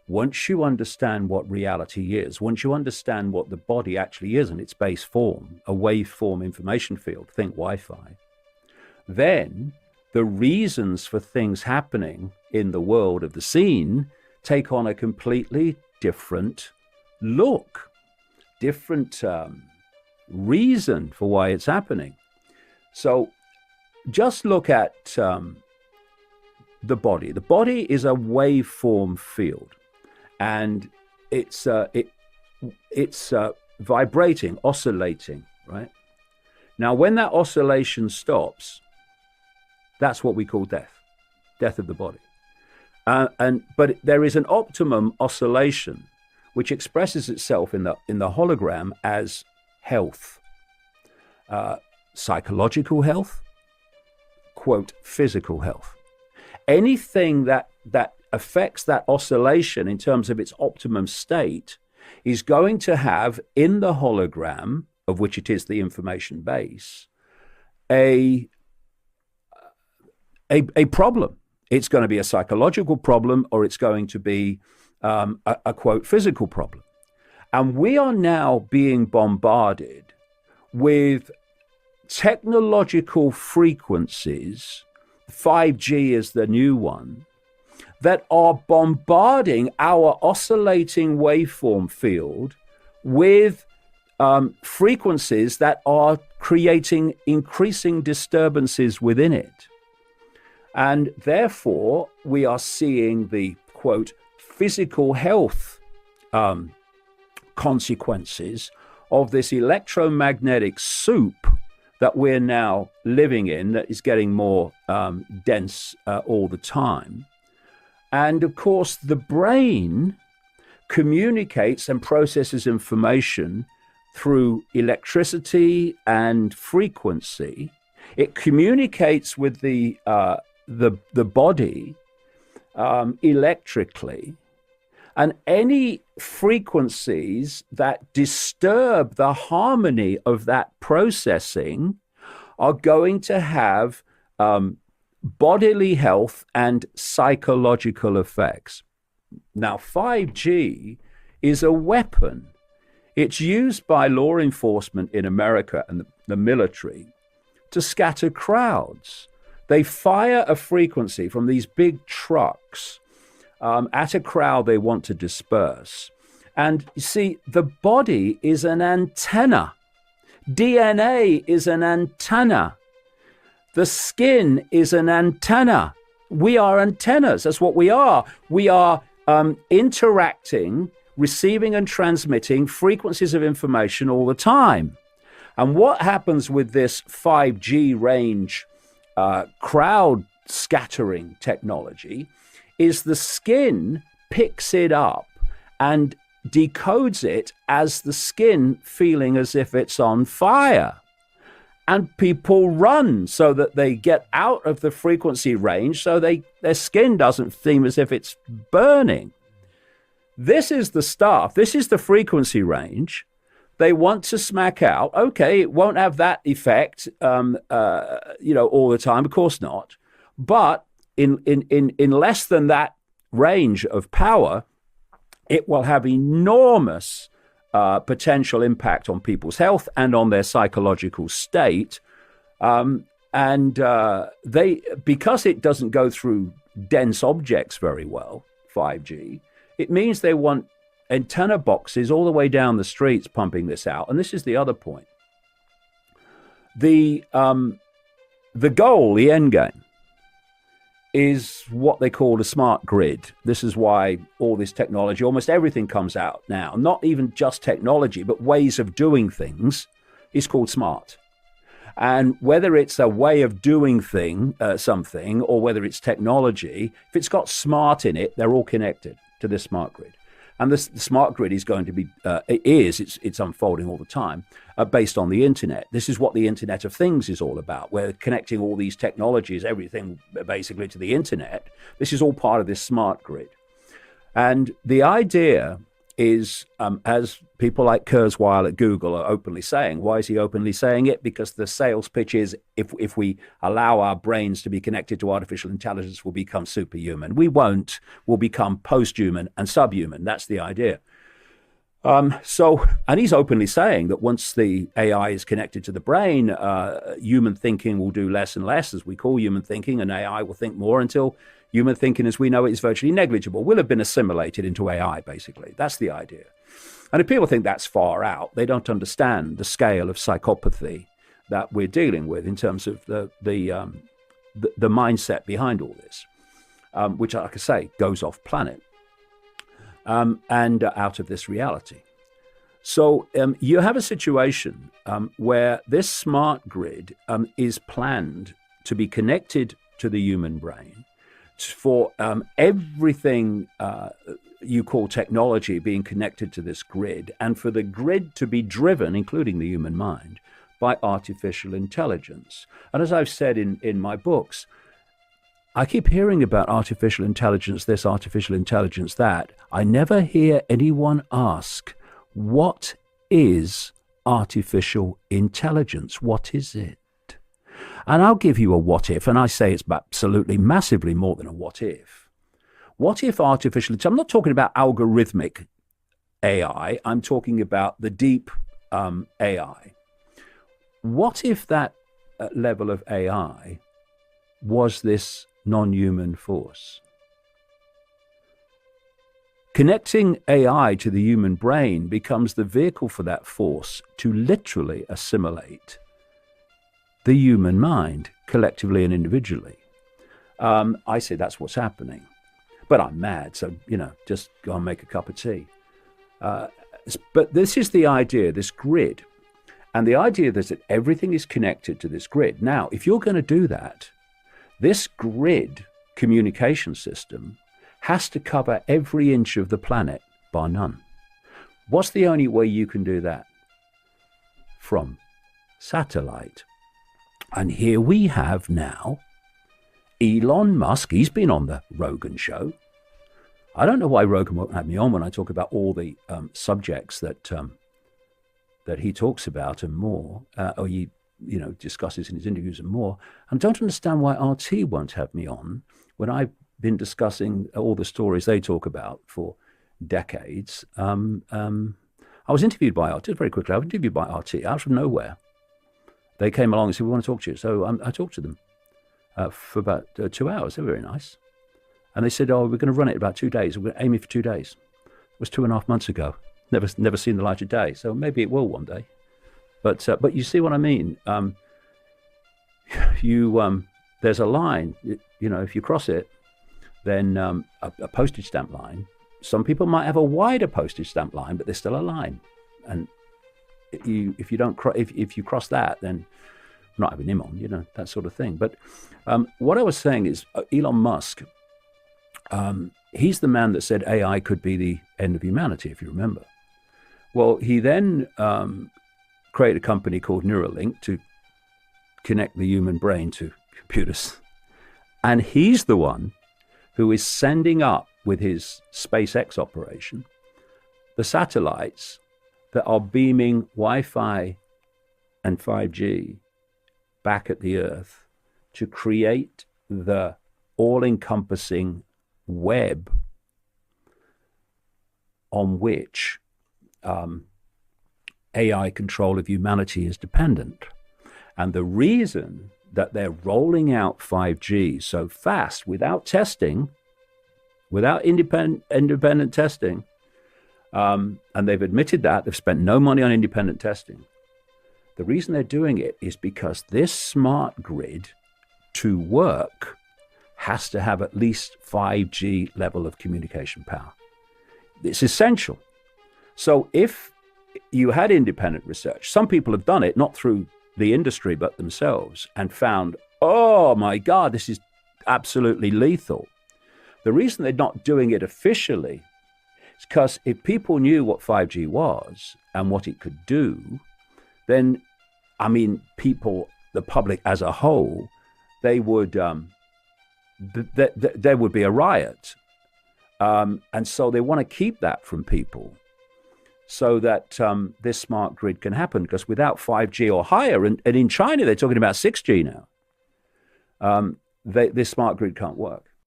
Once you understand what reality is, once you understand what the body actually is in its base form, a waveform information field, think Wi-Fi, then the reasons for things happening in the world of the seen take on a completely different look, different reason for why it's happening. So just look at the body. The body is a waveform field, and it's vibrating, oscillating, right? Now, when that oscillation stops, that's what we call death of the body. But there is an optimum oscillation which expresses itself in the hologram as health, psychological health, quote, physical health. Anything that affects that oscillation in terms of its optimum state is going to have in the hologram, of which it is the information base, a problem. It's going to be a psychological problem, or it's going to be a quote physical problem. And we are now being bombarded with technological frequencies, 5G is the new one, that are bombarding our oscillating waveform field with frequencies that are creating increasing disturbances within it. And therefore, we are seeing the, quote, physical health consequences of this electromagnetic soup that we're now living in, that is getting more dense all the time. And of course, the brain communicates and processes information through electricity and frequency. It communicates with the body electrically, and any frequencies that disturb the harmony of that processing are going to have bodily health and psychological effects. Now, 5G is a weapon. It's used by law enforcement in America and the military to scatter crowds. They fire a frequency from these big trucks at a crowd they want to disperse. And you see, the body is an antenna. DNA is an antenna. The skin is an antenna. We are antennas. That's what we are. We are interacting, receiving and transmitting frequencies of information all the time. And what happens with this 5G range crowd scattering technology is the skin picks it up and decodes it as the skin feeling as if it's on fire. And people run so that they get out of the frequency range so their skin doesn't seem as if it's burning. This is the stuff. This is the frequency range. They want to smack out. Okay, it won't have that effect, all the time. Of course not. But in less than that range of power, it will have enormous potential impact on people's health and on their psychological state. Because it doesn't go through dense objects very well, 5G, it means they want antenna boxes all the way down the streets pumping this out. And this is the other point. The goal, the end game, is what they call a smart grid. This is why all this technology, almost everything comes out now, not even just technology, but ways of doing things, is called smart. And whether it's a way of doing something, or whether it's technology, if it's got smart in it, they're all connected to this smart grid. And the smart grid is going to be, it's unfolding all the time, based on the internet. This is what the Internet of Things is all about. We're connecting all these technologies, everything basically, to the internet. This is all part of this smart grid. And the idea is, as people like Kurzweil at Google are openly saying. Why is he openly saying it? Because the sales pitch is, if we allow our brains to be connected to artificial intelligence, we'll become superhuman. We won't. We'll become post-human and subhuman. That's the idea. And he's openly saying that once the AI is connected to the brain, human thinking will do less and less, as we call human thinking, and AI will think more until human thinking as we know it is virtually negligible. We'll have been assimilated into AI, basically. That's the idea. And if people think that's far out, they don't understand the scale of psychopathy that we're dealing with in terms of the mindset behind all this, which, like I say, goes off planet. And out of this reality. So you have a situation where this smart grid is planned to be connected to the human brain for everything you call technology being connected to this grid, and for the grid to be driven, including the human mind, by artificial intelligence. And as I've said in my books, I keep hearing about artificial intelligence, this artificial intelligence, that. I never hear anyone ask, what is artificial intelligence? What is it? And I'll give you a what if, and I say it's absolutely massively more than a what if. What if artificial intelligence, I'm not talking about algorithmic AI, I'm talking about the deep AI. What if that level of AI was this non-human force? Connecting AI to the human brain becomes the vehicle for that force to literally assimilate the human mind, collectively and individually. I say that's what's happening. But I'm mad, so, just go and make a cup of tea. But this is the idea, this grid. And the idea is that everything is connected to this grid. Now, if you're going to do that, this grid communication system has to cover every inch of the planet, bar none. What's the only way you can do that? From satellite. And here we have now Elon Musk. He's been on the Rogan show. I don't know why Rogan won't have me on when I talk about all the subjects that he talks about and more, or he discusses in his interviews and more. And don't understand why RT won't have me on when I've been discussing all the stories they talk about for decades. I was interviewed by RT, very quickly, I was interviewed by RT out of nowhere. They came along and said, we want to talk to you. So I talked to them for about 2 hours. They were very nice. And they said, we're going to run it in about 2 days. We're aiming for 2 days. It was 2.5 months ago. Never seen the light of day. So maybe it will one day. But you see what I mean? There's a line, if you cross it, then a postage stamp line. Some people might have a wider postage stamp line, but there's still a line. And if you cross that, then I'm not having him on, that sort of thing. But what I was saying is Elon Musk, he's the man that said AI could be the end of humanity, if you remember. Well, he then created a company called Neuralink to connect the human brain to computers. And he's the one who is sending up with his SpaceX operation the satellites that are beaming Wi-Fi and 5G back at the Earth to create the all-encompassing web on which AI control of humanity is dependent. And the reason that they're rolling out 5G so fast without testing, without independent testing, and they've admitted that, they've spent no money on independent testing. The reason they're doing it is because this smart grid to work has to have at least 5G level of communication power. It's essential. So if you had independent research, some people have done it, not through the industry, but themselves, and found, oh my God, this is absolutely lethal. The reason they're not doing it officially is because if people knew what 5G was and what it could do, then, people, the public as a whole, they would, there would be a riot. And so they want to keep that from people. so that this smart grid can happen. Because without 5G or higher, and in China they're talking about 6G now, this smart grid can't work.